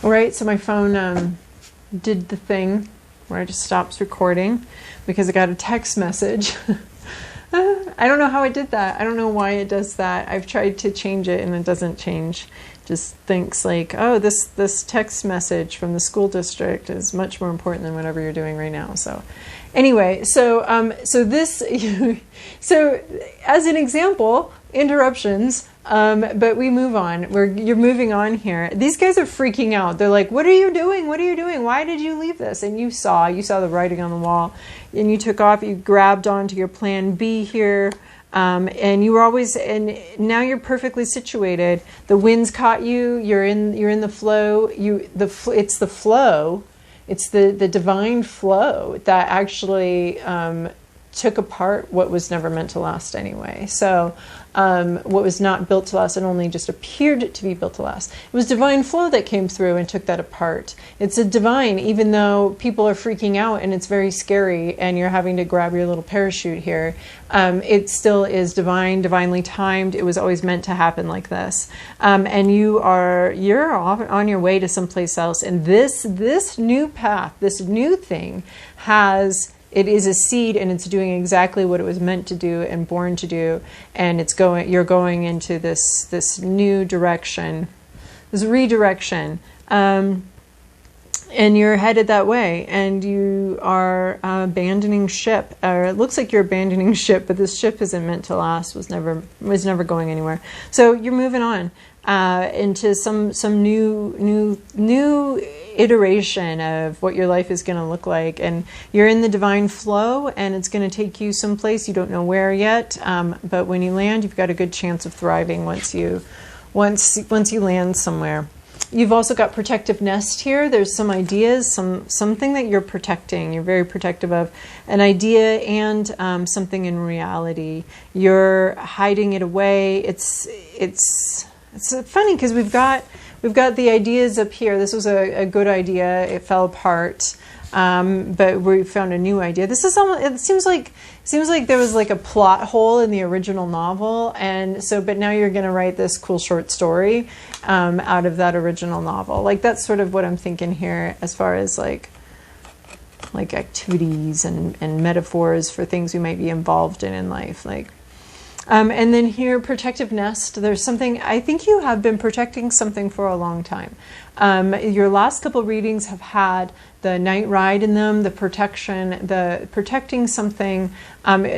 All right, so my phone did the thing where it just stops recording because I got a text message. I don't know how it did that. I don't know why it does that. I've tried to change it and it doesn't change. Just thinks like, oh, this text message from the school district is much more important than whatever you're doing right now. So anyway, so as an example, interruptions, but we move on. You're moving on here. These guys are freaking out. They're like, what are you doing? What are you doing? Why did you leave this? And you saw the writing on the wall, and you took off. You grabbed onto your plan B here. And you were always, and now you're perfectly situated. The winds caught you. You're in the flow. It's the flow. It's the divine flow that actually took apart what was never meant to last anyway. So what was not built to last and only just appeared to be built to last. It was divine flow that came through and took that apart. It's a divine, even though people are freaking out and it's very scary and you're having to grab your little parachute here. It still is divine, divinely timed. It was always meant to happen like this. And you're off on your way to someplace else. And this new path, this new thing it is a seed, and it's doing exactly what it was meant to do and born to do, and you're going into this new direction, this redirection, and you're headed that way, and you are abandoning ship, or it looks like you're abandoning ship, but this ship isn't meant to last, was never going anywhere. So you're moving on into some new iteration of what your life is going to look like, and you're in the divine flow, and it's going to take you someplace you don't know where yet, but when you land, you've got a good chance of thriving once you land somewhere. You've also got protective nest here. There's some ideas, something that you're protecting. You're very protective of an idea and something in reality. You're hiding it away. It's funny because we've got the ideas up here. This was a good idea. It fell apart, but we found a new idea. This is almost, it seems like there was like a plot hole in the original novel, and so but now you're going to write this cool short story out of that original novel. Like that's sort of what I'm thinking here, as far as like activities and metaphors for things we might be involved in life, like. And then here, protective nest, there's something, I think you have been protecting something for a long time. Your last couple readings have had the night ride in them, the protecting something.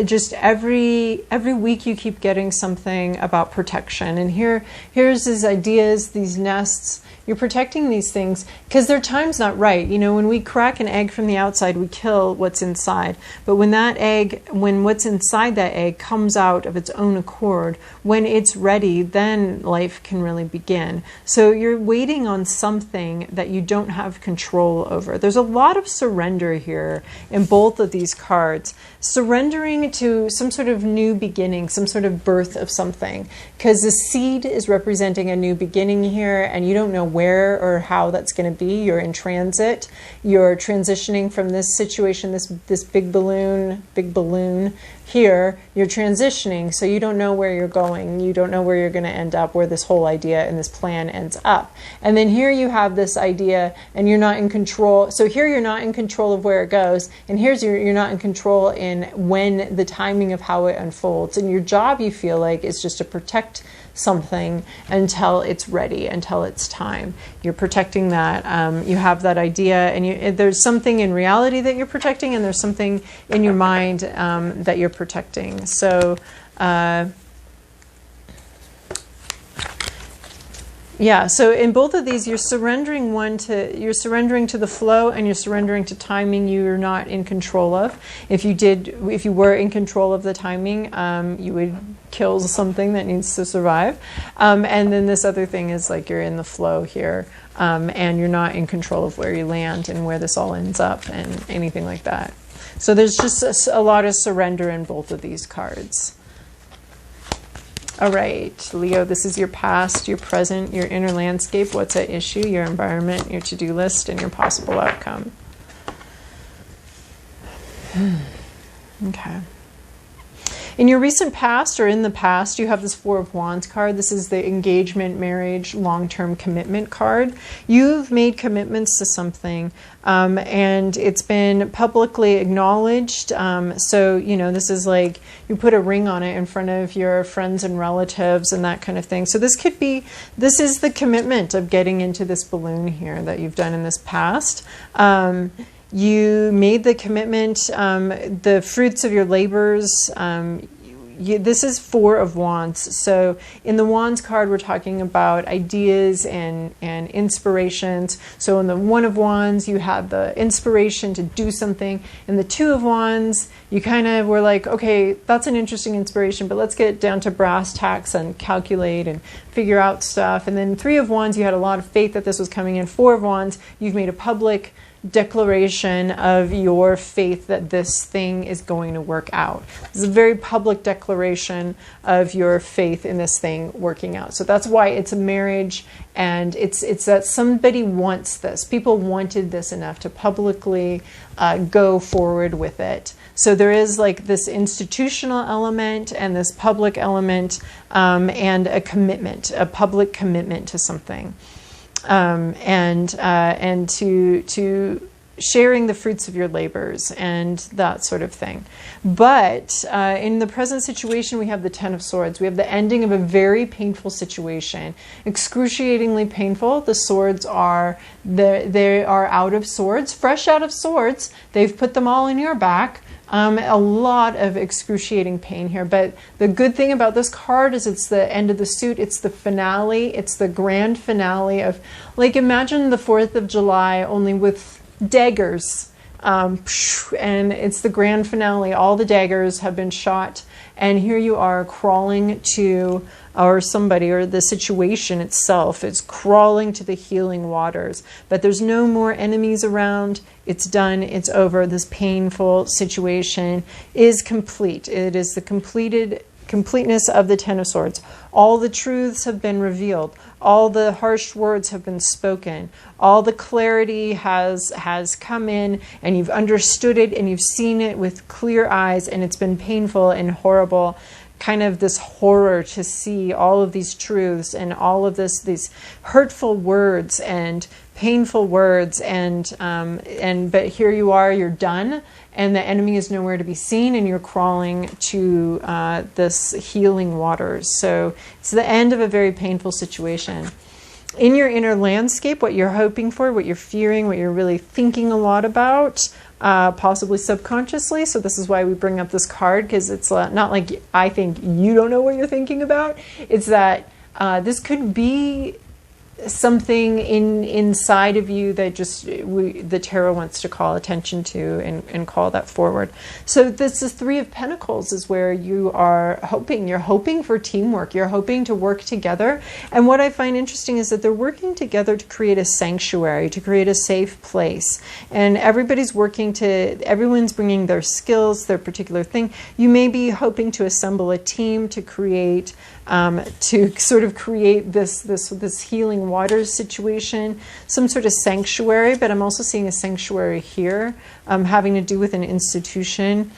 Just every week you keep getting something about protection. And here's these ideas, these nests. You're protecting these things because their time's not right. You know, when we crack an egg from the outside, we kill what's inside. But when what's inside that egg comes out of its own accord, when it's ready, then life can really begin. So you're waiting on something that you don't have control over. There's a lot of surrender here in both of these cards. Surrendering to some sort of new beginning, some sort of birth of something. Because the seed is representing a new beginning here, and you don't know where or how that's going to be. You're in transit. You're transitioning from this situation, this big balloon here. You're transitioning, so you don't know where you're going. You don't know where you're going to end up, where this whole idea and this plan ends up. And then here you have this idea, and you're not in control. So here you're not in control of where it goes, and here's you're not in control in when the timing of how it unfolds. And your job, you feel like, is just to protect something until it's ready, until it's time. You're protecting that. You have that idea, and there's something in reality that you're protecting, and there's something in your mind that you're protecting. So yeah, so in both of these, you're surrendering to the flow, and you're surrendering to timing you're not in control of. If you were in control of the timing, you would kill something that needs to survive. And then this other thing is like you're in the flow here, and you're not in control of where you land and where this all ends up and anything like that. So there's just a lot of surrender in both of these cards. All right, Leo, this is your past, your present, your inner landscape, what's at issue, your environment, your to-do list, and your possible outcome. In your recent past or in the past, you have this Four of Wands card. This is the engagement, marriage, long-term commitment card. You've made commitments to something, and it's been publicly acknowledged. So, you know, this is like you put a ring on it in front of your friends and relatives and that kind of thing. So this could be, this is the commitment of getting into this balloon here that you've done in this past. You made the commitment, the fruits of your labors. This is Four of Wands. So in the Wands card, we're talking about ideas and inspirations. So in the One of Wands, you had the inspiration to do something. In the Two of Wands, you kind of were like, okay, that's an interesting inspiration, but let's get down to brass tacks and calculate and figure out stuff. And then Three of Wands, you had a lot of faith that this was coming in. Four of Wands, you've made a public declaration of your faith that this thing is going to work out. This is a very public declaration of your faith in this thing working out. So that's why it's a marriage, and it's that somebody wants this. People wanted this enough to publicly go forward with it. So there is like this institutional element and this public element, and a commitment, a public commitment to something. And to sharing the fruits of your labors and that sort of thing. But in the present situation, we have the Ten of Swords. We have the ending of a very painful situation, excruciatingly painful. The swords are, they are out of swords, fresh out of swords. They've put them all in your back. A lot of excruciating pain here, but the good thing about this card is it's the end of the suit. It's the finale. It's the grand finale of, like, imagine the 4th of July only with daggers, and it's the grand finale. All the daggers have been shot, and here you are crawling to, or somebody, or the situation itself is crawling to the healing waters. But there's no more enemies around. It's done. It's over. This painful situation is complete. It is the completeness of the Ten of Swords. All the truths have been revealed. All the harsh words have been spoken. All the clarity has come in, and you've understood it, and you've seen it with clear eyes, and it's been painful and horrible. Kind of this horror to see all of these truths and all of these hurtful words and painful words, and but here you are, you're done, and the enemy is nowhere to be seen, and you're crawling to this healing waters. So it's the end of a very painful situation. In your inner landscape, what you're hoping for, what you're fearing, what you're really thinking a lot about, possibly subconsciously. So this is why we bring up this card, because it's not like I think you don't know what you're thinking about. It's that this could be something inside of you that just the tarot wants to call attention to and call that forward. So this is Three of Pentacles is where you are hoping. You're hoping for teamwork. You're hoping to work together. And what I find interesting is that they're working together to create a sanctuary, to create a safe place. And everybody's working to, everyone's bringing their skills, their particular thing. You may be hoping to assemble a team to create to sort of create this healing waters situation, some sort of sanctuary. But I'm also seeing a sanctuary here, having to do with an institution.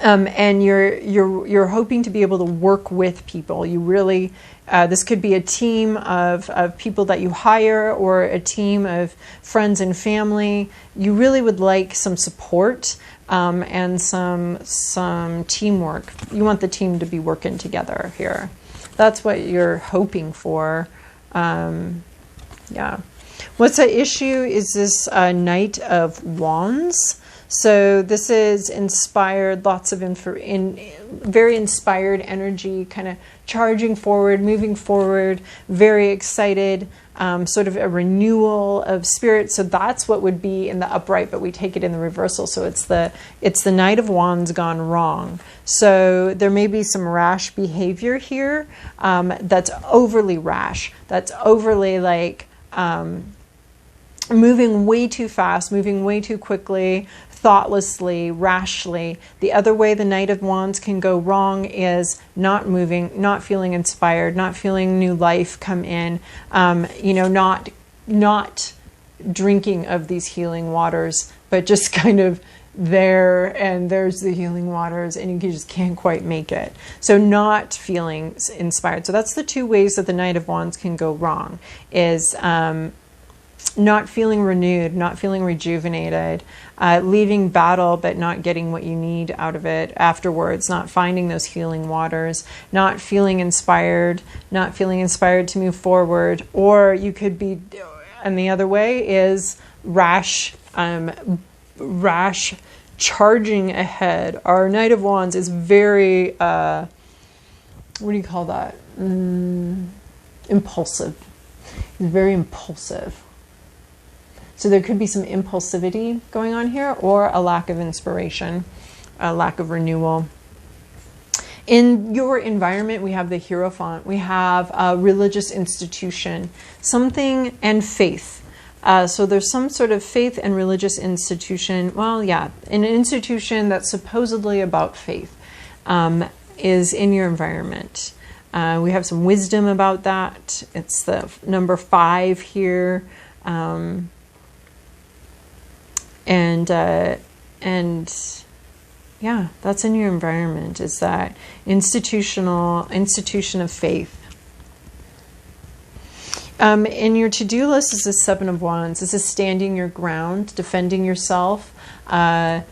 And you're hoping to be able to work with people. You really, this could be a team of people that you hire, or a team of friends and family. You really would like some support, and some teamwork. You want the team to be working together here. That's what you're hoping for. Yeah. What's at issue is this Knight of Wands. So this is inspired, lots of very inspired energy, kind of charging forward, moving forward, very excited, sort of a renewal of spirit. So that's what would be in the upright, but we take it in the reversal. So it's the Knight of Wands gone wrong. So there may be some rash behavior here, that's overly rash, that's overly like moving way too fast, moving way too quickly, thoughtlessly, rashly. The other way the Knight of Wands can go wrong is not moving, not feeling inspired, not feeling new life come in, not drinking of these healing waters, but just kind of there, and there's the healing waters, and you just can't quite make it. So not feeling inspired. So that's the two ways that the Knight of Wands can go wrong, is not feeling renewed, not feeling rejuvenated, leaving battle but not getting what you need out of it afterwards, not finding those healing waters, not feeling inspired to move forward. Or you could be, and the other way is rash charging ahead. Our Knight of Wands is very, what do you call that? Impulsive. He's very impulsive. So there could be some impulsivity going on here, or a lack of inspiration, a lack of renewal. In your environment, we have the Hierophant. We have a religious institution, something, and faith. So there's some sort of faith and religious institution. Well, yeah, an institution that's supposedly about faith is in your environment. We have some wisdom about that. It's the number 5 here. And yeah, that's in your environment, is that institution of faith. In your to-do list is the 7 of Wands. This is standing your ground, defending yourself. Yeah,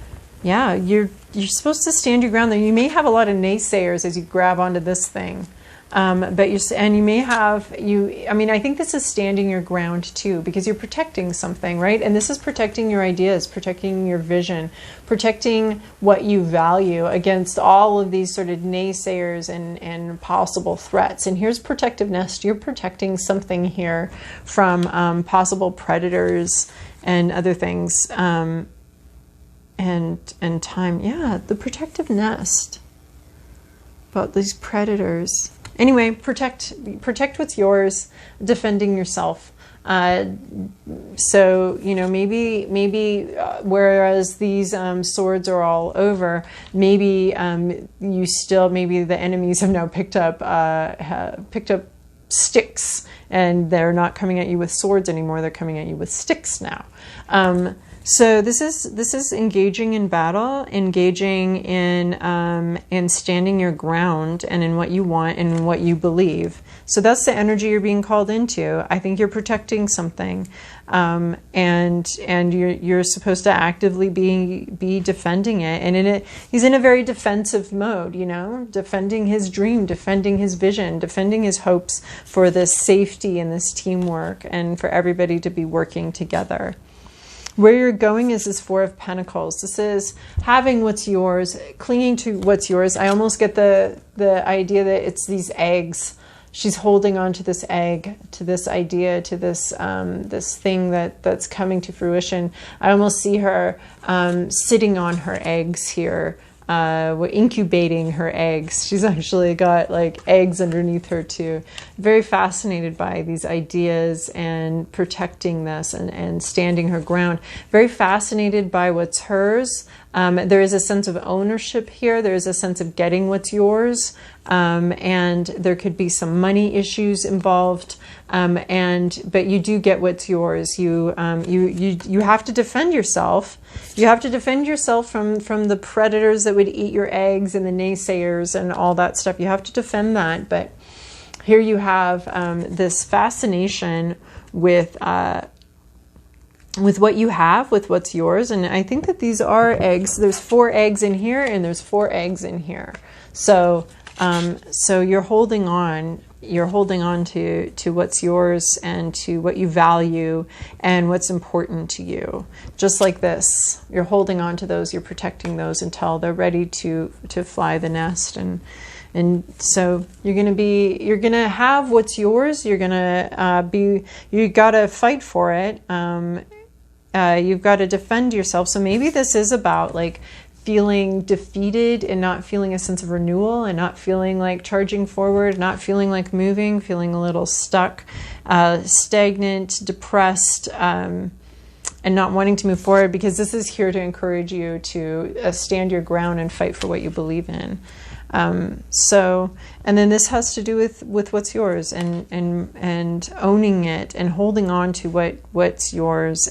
you're supposed to stand your ground there. You may have a lot of naysayers as you grab onto this thing. But you may have, I mean, I think this is standing your ground too, because you're protecting something, right? And this is protecting your ideas, protecting your vision, protecting what you value against all of these sort of naysayers and possible threats. And here's protective nest. You're protecting something here from possible predators and other things. And time. Yeah, the protective nest. About these predators. Anyway, protect what's yours, defending yourself. So, you know, maybe whereas these swords are all over, maybe maybe the enemies have now picked up sticks, and they're not coming at you with swords anymore. They're coming at you with sticks now. So this is engaging in battle, engaging in standing your ground and in what you want and in what you believe. So that's the energy you're being called into. I think you're protecting something, and you're supposed to actively be defending it. And he's in a very defensive mode, you know, defending his dream, defending his vision, defending his hopes for this safety and this teamwork, and for everybody to be working together. Where you're going is this 4 of Pentacles. This is having what's yours, clinging to what's yours. I almost get the idea that it's these eggs. She's holding on to this egg, to this idea, to this this thing that's coming to fruition. I almost see her sitting on her eggs here. We're incubating her eggs. She's actually got like eggs underneath her too. Very fascinated by these ideas and protecting this and standing her ground. Very fascinated by what's hers. There is a sense of ownership here. There is a sense of getting what's yours. And there could be some money issues involved. But you do get what's yours. You have to defend yourself. You have to defend yourself from the predators that would eat your eggs and the naysayers and all that stuff. You have to defend that. But here you have this fascination with what you have, with what's yours. And I think that these are eggs. There's 4 eggs in here, and there's 4 eggs in here. So you're holding on. You're holding on to what's yours and to what you value and what's important to you. Just like this, you're holding on to those. You're protecting those until they're ready to fly the nest. And so you're gonna have what's yours. You're gonna you gotta fight for it. You've got to defend yourself. So maybe this is about like feeling defeated and not feeling a sense of renewal and not feeling like charging forward, not feeling like moving, feeling a little stuck, stagnant, depressed, and not wanting to move forward, because this is here to encourage you to stand your ground and fight for what you believe in. So And then this has to do with what's yours, and owning it and holding on to what's yours.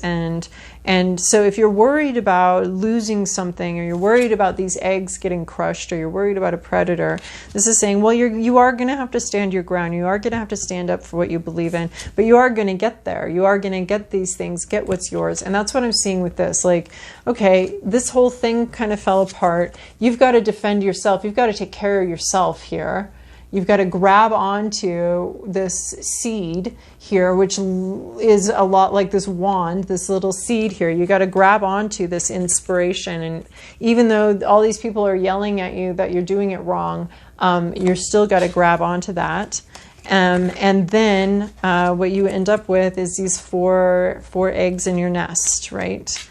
And so if you're worried about losing something, or you're worried about these eggs getting crushed, or you're worried about a predator, this is saying, well, you are going to have to stand your ground. You are going to have to stand up for what you believe in, but you are going to get there. You are going to get these things, get what's yours. And that's what I'm seeing with this. Like, okay, this whole thing kind of fell apart. You've got to defend yourself. You've got to take care of yourself here. You've got to grab onto this seed here, which is a lot like this wand, this little seed here. You got to grab onto this inspiration. And even though all these people are yelling at you that you're doing it wrong, you're still got to grab onto that. And then what you end up with is these four eggs in your nest, right?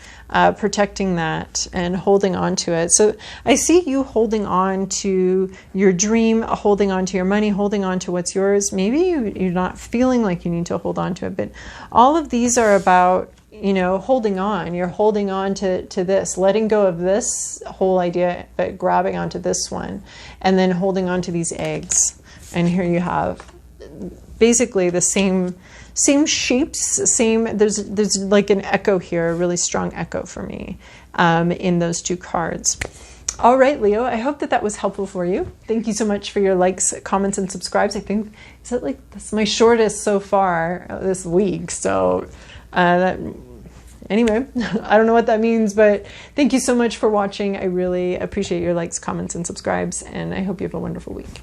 Protecting that and holding on to it. So I see you holding on to your dream, holding on to your money, holding on to what's yours. Maybe you're not feeling like you need to hold on to it, but all of these are about, holding on. You're holding on to this, letting go of this whole idea, but grabbing onto this one, and then holding on to these eggs. And here you have basically the same shapes, there's like an echo here, a really strong echo for me in those two cards. All right, Leo, I hope that was helpful for you. Thank you so much for your likes, comments, and subscribes. I think, that's my shortest so far this week. So anyway, I don't know what that means, but thank you so much for watching. I really appreciate your likes, comments, and subscribes, and I hope you have a wonderful week.